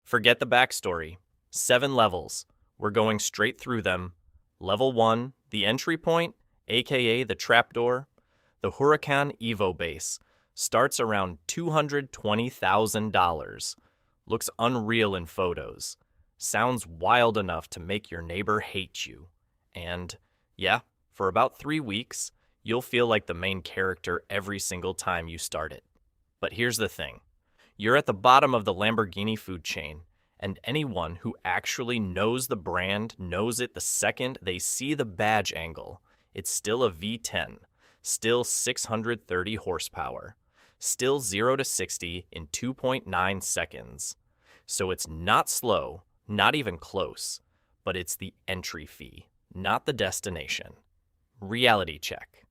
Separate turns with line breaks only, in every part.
Forget the backstory. 7 levels. We're going straight through them. Level 1, the entry point, aka the trapdoor. The Huracán EVO base starts around $220,000. Looks unreal in photos. Sounds wild enough to make your neighbor hate you. And, yeah, for about 3 weeks, you'll feel like the main character every single time you start it. But here's the thing. You're at the bottom of the Lamborghini food chain, and anyone who actually knows the brand knows it the second they see the badge angle. It's still a V10, still 630 horsepower, still 0 to 60 in 2.9 seconds. So it's not slow, not even close, but it's the entry fee, not the destination. Reality check.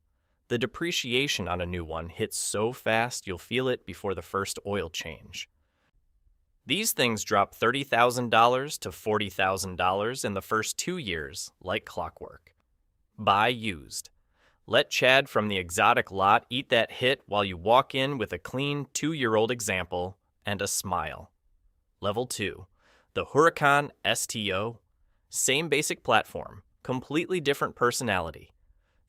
The depreciation on a new one hits so fast you'll feel it before the first oil change. These things drop $30,000 to $40,000 in the first 2 years, like clockwork. Buy used. Let Chad from the exotic lot eat that hit while you walk in with a clean 2-year-old example and a smile. Level 2. The Huracán STO. Same basic platform, completely different personality.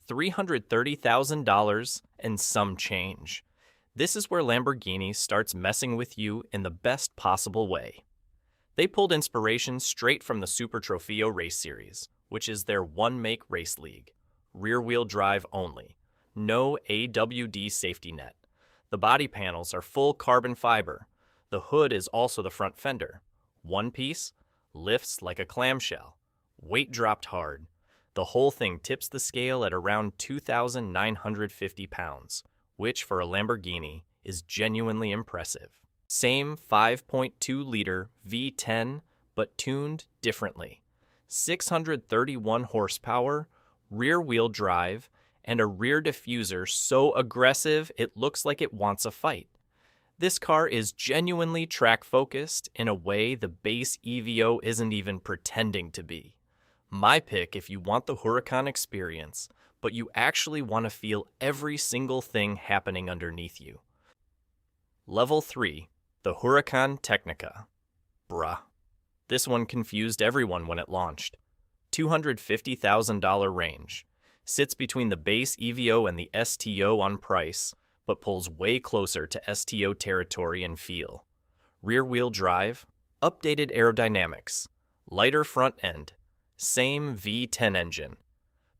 $330,000 and some change. This is where Lamborghini starts messing with you in the best possible way. They pulled inspiration straight from the Super Trofeo race series, which is their one-make race league. Rear-wheel drive only. No AWD safety net. The body panels are full carbon fiber. The hood is also the front fender. One piece, lifts like a clamshell. Weight dropped hard. The whole thing tips the scale at around 2,950 pounds, which for a Lamborghini is genuinely impressive. Same 5.2-liter V10, but tuned differently. 631 horsepower, rear-wheel drive, and a rear diffuser so aggressive it looks like it wants a fight. This car is genuinely track-focused in a way the base EVO isn't even pretending to be. My pick if you want the Huracán experience, but you actually want to feel every single thing happening underneath you. Level 3, the Huracán Tecnica. Bruh. This one confused everyone when it launched. $250,000 range. Sits between the base EVO and the STO on price, but pulls way closer to STO territory and feel. Rear-wheel drive, updated aerodynamics, lighter front end, same V10 engine,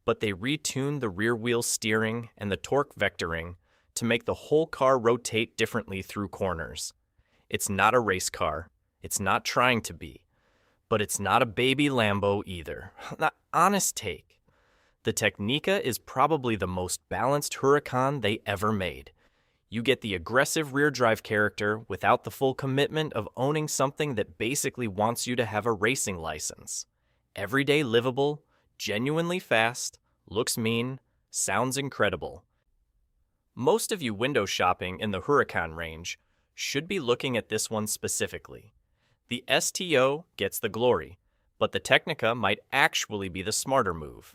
but they retuned the rear-wheel steering and the torque vectoring to make the whole car rotate differently through corners. It's not a race car, it's not trying to be, but it's not a baby Lambo either. Honest take. The Tecnica is probably the most balanced Huracán they ever made. You get the aggressive rear drive character without the full commitment of owning something that basically wants you to have a racing license. Everyday livable, genuinely fast, looks mean, sounds incredible. Most of you window shopping in the Huracán range should be looking at this one specifically. The STO gets the glory, but the Tecnica might actually be the smarter move.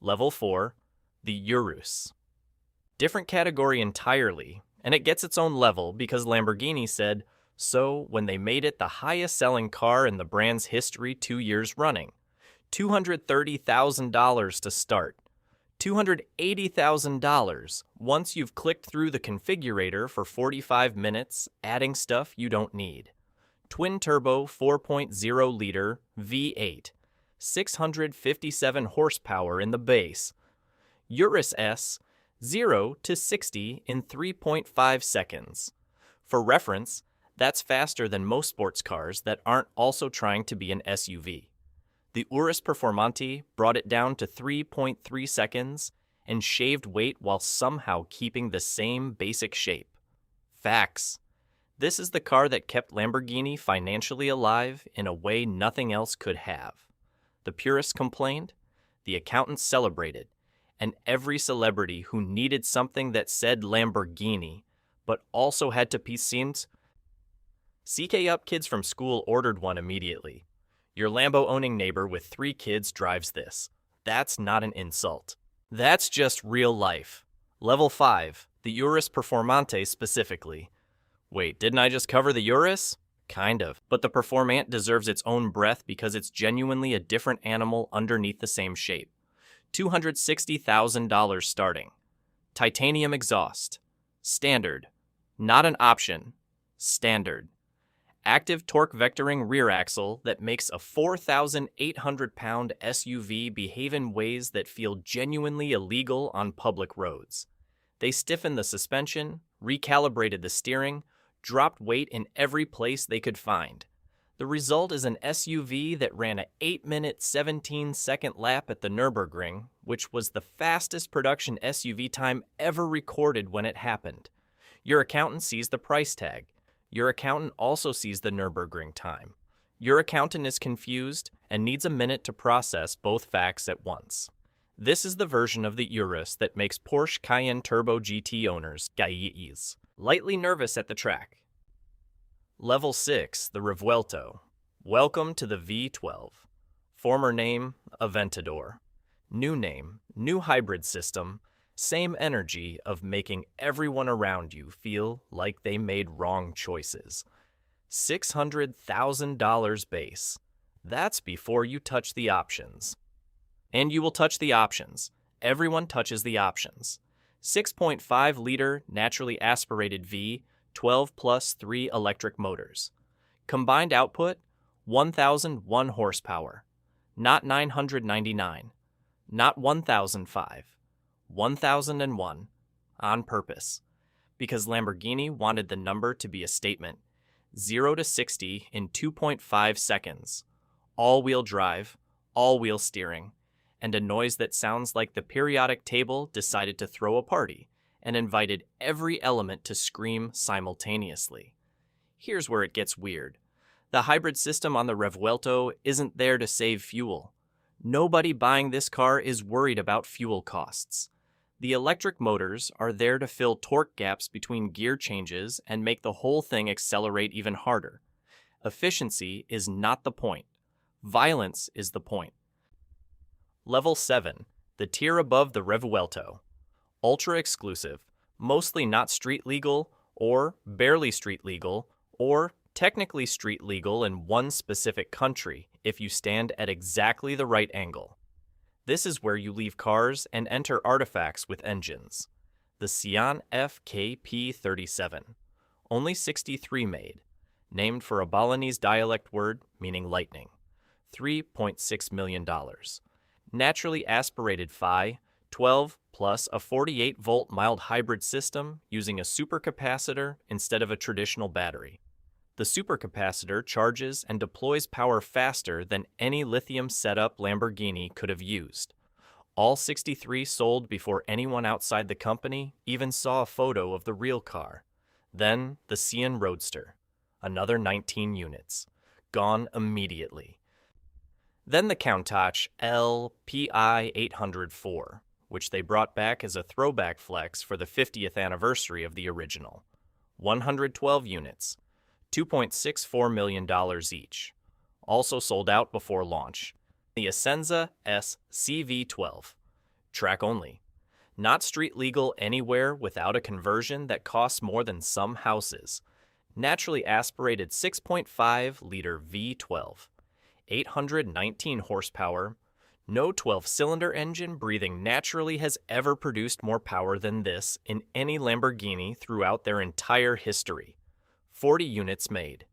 Level 4, the Urus. Different category entirely, and it gets its own level because Lamborghini said so when they made it the highest selling car in the brand's history 2 years running. $230,000 to start. $280,000 once you've clicked through the configurator for 45 minutes, adding stuff you don't need. Twin-turbo 4.0-liter V8, 657 horsepower in the base. Urus S, 0 to 60 in 3.5 seconds. For reference, that's faster than most sports cars that aren't also trying to be an SUV. The Urus Performante brought it down to 3.3 seconds and shaved weight while somehow keeping the same basic shape. Facts. This is the car that kept Lamborghini financially alive in a way nothing else could have. The purists complained, the accountants celebrated, and every celebrity who needed something that said Lamborghini, but also had to be seen. CK Up kids from school ordered one immediately. Your Lambo-owning neighbor with 3 kids drives this. That's not an insult. That's just real life. Level 5, the Urus Performante specifically. Wait, didn't I just cover the Urus? Kind of. But the Performante deserves its own breath because it's genuinely a different animal underneath the same shape. $260,000 starting. Titanium exhaust. Standard. Not an option. Standard. Active torque vectoring rear axle that makes a 4,800-pound SUV behave in ways that feel genuinely illegal on public roads. They stiffened the suspension, recalibrated the steering, dropped weight in every place they could find. The result is an SUV that ran an 8-minute, 17-second lap at the Nürburgring, which was the fastest production SUV time ever recorded when it happened. Your accountant sees the price tag. Your accountant also sees the Nürburgring time. Your accountant is confused and needs a minute to process both facts at once. This is the version of the Urus that makes Porsche Cayenne Turbo GT owners gaiees lightly nervous at the track. Level 6, the Revuelto. Welcome to the V12. Former name, Aventador. New name, new hybrid system. Same energy of making everyone around you feel like they made wrong choices. $600,000 base. That's before you touch the options. And you will touch the options. Everyone touches the options. 6.5-liter naturally aspirated V, 12 plus 3 electric motors. Combined output, 1,001 horsepower. Not 999. Not 1,005. 1001, on purpose, because Lamborghini wanted the number to be a statement. 0 to 60 in 2.5 seconds. All-wheel drive, all-wheel steering, and a noise that sounds like the periodic table decided to throw a party and invited every element to scream simultaneously. Here's where it gets weird. The hybrid system on the Revuelto isn't there to save fuel. Nobody buying this car is worried about fuel costs. The electric motors are there to fill torque gaps between gear changes and make the whole thing accelerate even harder. Efficiency is not the point. Violence is the point. Level 7, the tier above the Revuelto. Ultra exclusive, mostly not street legal, or barely street legal, or technically street legal in one specific country if you stand at exactly the right angle. This is where you leave cars and enter artifacts with engines. The Sián FKP 37, only 63 made, named for a Balinese dialect word meaning lightning. $3.6 million. Naturally aspirated Phi, 12 plus a 48-volt mild hybrid system using a supercapacitor instead of a traditional battery. The supercapacitor charges and deploys power faster than any lithium setup Lamborghini could have used. All 63 sold before anyone outside the company even saw a photo of the real car. Then the Sián Roadster, another 19 units, gone immediately. Then the Countach LPI 804, which they brought back as a throwback flex for the 50th anniversary of the original. 112 units. $2.64 million each. Also sold out before launch. The Essenza SCV12. Track only. Not street legal anywhere without a conversion that costs more than some houses. Naturally aspirated 6.5-liter V12. 819 horsepower. No 12-cylinder engine breathing naturally has ever produced more power than this in any Lamborghini throughout their entire history. 40 units made.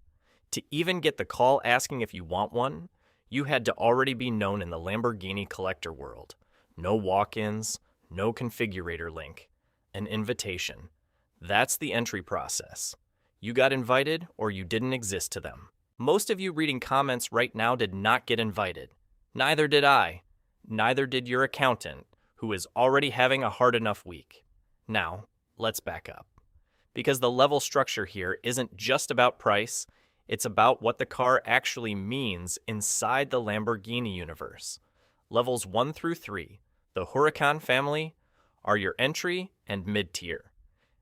To even get the call asking if you want one, you had to already be known in the Lamborghini collector world. No walk-ins, no configurator link. An invitation. That's the entry process. You got invited or you didn't exist to them. Most of you reading comments right now did not get invited. Neither did I. Neither did your accountant, who is already having a hard enough week. Now, let's back up. Because the level structure here isn't just about price, it's about what the car actually means inside the Lamborghini universe. Levels 1 through 3, the Huracán family, are your entry and mid-tier.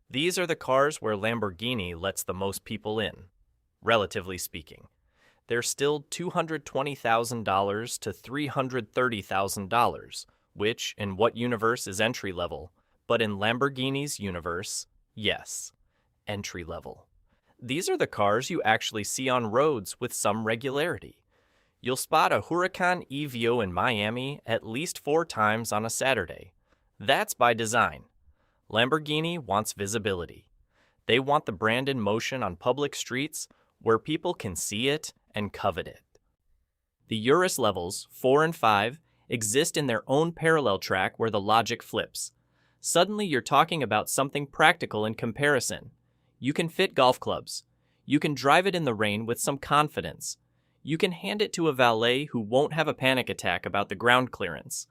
These are the cars where Lamborghini lets the most people in, relatively speaking. They're still $220,000 to $330,000, which in what universe is entry level, but in Lamborghini's universe, yes. Entry level. These are the cars you actually see on roads with some regularity. You'll spot a Huracán EVO in Miami at least 4 times on a Saturday. That's by design. Lamborghini wants visibility. They want the brand in motion on public streets where people can see it and covet it. The Urus levels 4 and 5 exist in their own parallel track where the logic flips. Suddenly you're talking about something practical in comparison. You can fit golf clubs. You can drive it in the rain with some confidence. You can hand it to a valet who won't have a panic attack about the ground clearance.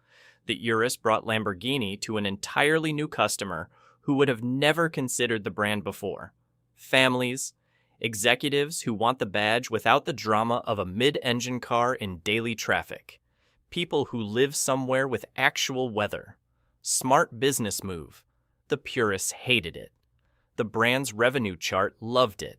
The Urus brought Lamborghini to an entirely new customer who would have never considered the brand before. Families, executives who want the badge without the drama of a mid-engine car in daily traffic. People who live somewhere with actual weather. Smart business move. The purists hated it. The brand's revenue chart loved it.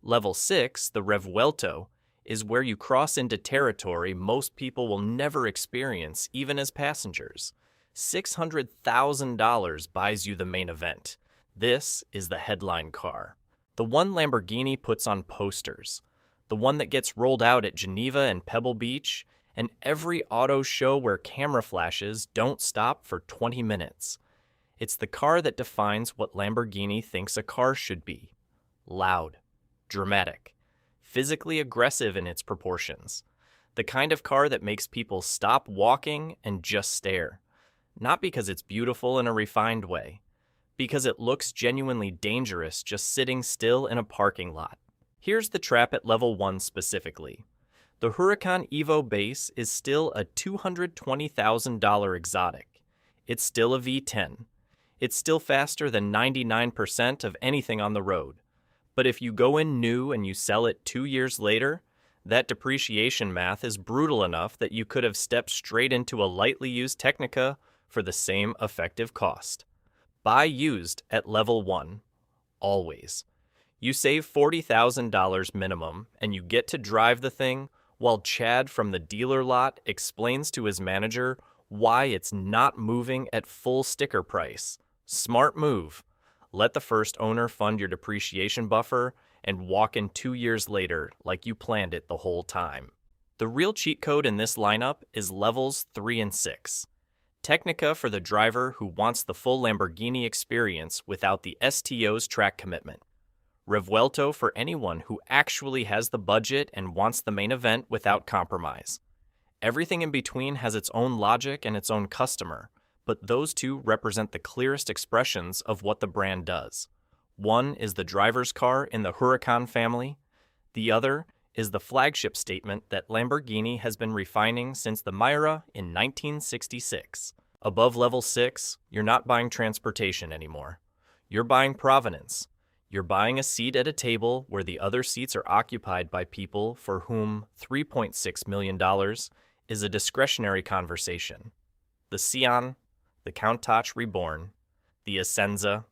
Level 6, the Revuelto, is where you cross into territory most people will never experience even as passengers. $600,000 buys you the main event. This is the headline car. The one Lamborghini puts on posters. The one that gets rolled out at Geneva and Pebble Beach, and every auto show where camera flashes don't stop for 20 minutes. It's the car that defines what Lamborghini thinks a car should be. Loud, dramatic, physically aggressive in its proportions. The kind of car that makes people stop walking and just stare. Not because it's beautiful in a refined way, because it looks genuinely dangerous just sitting still in a parking lot. Here's the trap at level 1 specifically. The Huracán EVO base is still a $220,000 exotic. It's still a V10. It's still faster than 99% of anything on the road. But if you go in new and you sell it 2 years later, that depreciation math is brutal enough that you could have stepped straight into a lightly used Tecnica for the same effective cost. Buy used at level 1. Always. You save $40,000 minimum and you get to drive the thing while Chad from the dealer lot explains to his manager why it's not moving at full sticker price. Smart move. Let the first owner fund your depreciation buffer and walk in 2 years later like you planned it the whole time. The real cheat code in this lineup is levels 3 and 6. Tecnica for the driver who wants the full Lamborghini experience without the STO's track commitment. Revuelto for anyone who actually has the budget and wants the main event without compromise. Everything in between has its own logic and its own customer, but those two represent the clearest expressions of what the brand does. One is the driver's car in the Huracan family. The other is the flagship statement that Lamborghini has been refining since the Miura in 1966. Above level 6, you're not buying transportation anymore. You're buying provenance. You're buying a seat at a table where the other seats are occupied by people for whom $3.6 million is a discretionary conversation. The Sián, the Countach Reborn, the Essenza,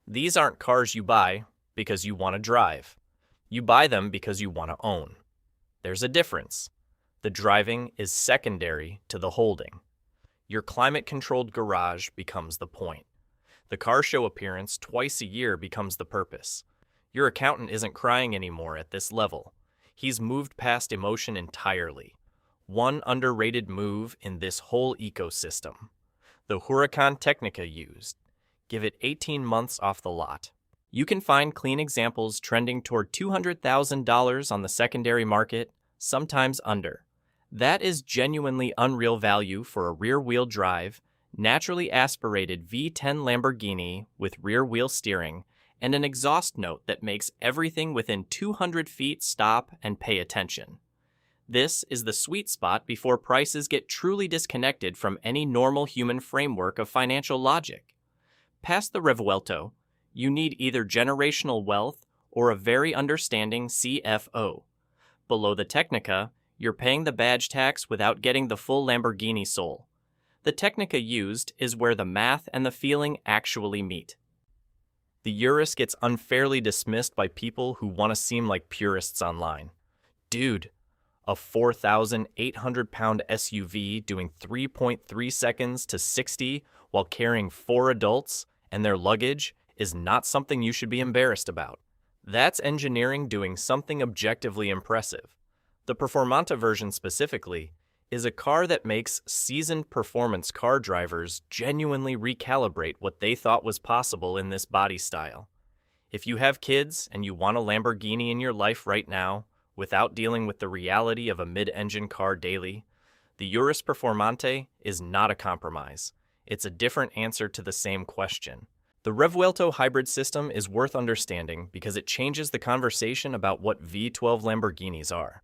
these aren't cars you buy because you want to drive. You buy them because you want to own. There's a difference. The driving is secondary to the holding. Your climate-controlled garage becomes the point. The car show appearance twice a year becomes the purpose. Your accountant isn't crying anymore at this level. He's moved past emotion entirely. One underrated move in this whole ecosystem. The Huracán Tecnica used. Give it 18 months off the lot. You can find clean examples trending toward $200,000 on the secondary market, sometimes under. That is genuinely unreal value for a rear-wheel drive, naturally aspirated V10 Lamborghini with rear-wheel steering, and an exhaust note that makes everything within 200 feet stop and pay attention. This is the sweet spot before prices get truly disconnected from any normal human framework of financial logic. Past the Revuelto, you need either generational wealth or a very understanding CFO. Below the Tecnica, you're paying the badge tax without getting the full Lamborghini soul. The Tecnica used is where the math and the feeling actually meet. The Urus gets unfairly dismissed by people who want to seem like purists online. Dude, a 4,800-pound SUV doing 3.3 seconds to 60 while carrying 4 adults and their luggage is not something you should be embarrassed about. That's engineering doing something objectively impressive. The Performante version specifically is a car that makes seasoned performance car drivers genuinely recalibrate what they thought was possible in this body style. If you have kids and you want a Lamborghini in your life right now, without dealing with the reality of a mid-engine car daily, the Urus Performante is not a compromise. It's a different answer to the same question. The Revuelto hybrid system is worth understanding because it changes the conversation about what V12 Lamborghinis are.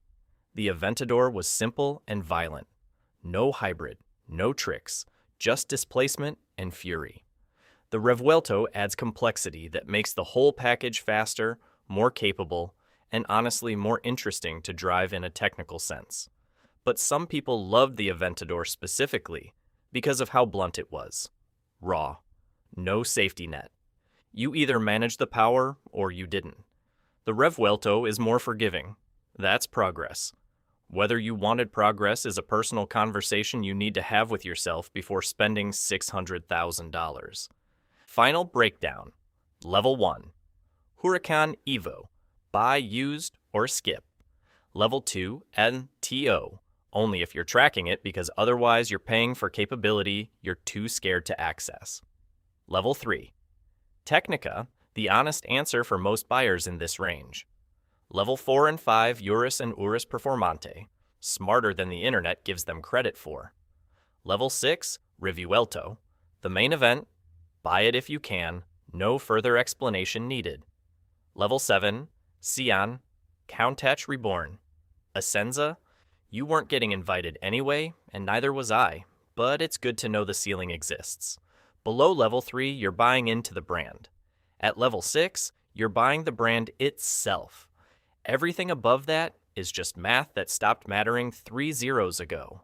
The Aventador was simple and violent. No hybrid, no tricks, just displacement and fury. The Revuelto adds complexity that makes the whole package faster, more capable, and honestly more interesting to drive in a technical sense. But some people loved the Aventador specifically because of how blunt it was. Raw. No safety net. You either managed the power or you didn't. The Revuelto is more forgiving. That's progress. Whether you wanted progress is a personal conversation you need to have with yourself before spending $600,000. Final breakdown. Level 1. Huracán EVO. Buy used or skip. Level 2 STO. Only if you're tracking it because otherwise you're paying for capability you're too scared to access. Level 3. Tecnica, the honest answer for most buyers in this range. Level 4 and 5 Urus and Urus Performante, smarter than the internet gives them credit for. Level 6 Revuelto, the main event, buy it if you can, no further explanation needed. Level 7 Sián FKP Reborn. Essenza, you weren't getting invited anyway, and neither was I, but it's good to know the ceiling exists. Below Level 3, you're buying into the brand. At Level 6, you're buying the brand itself. Everything above that is just math that stopped mattering 3 zeros ago.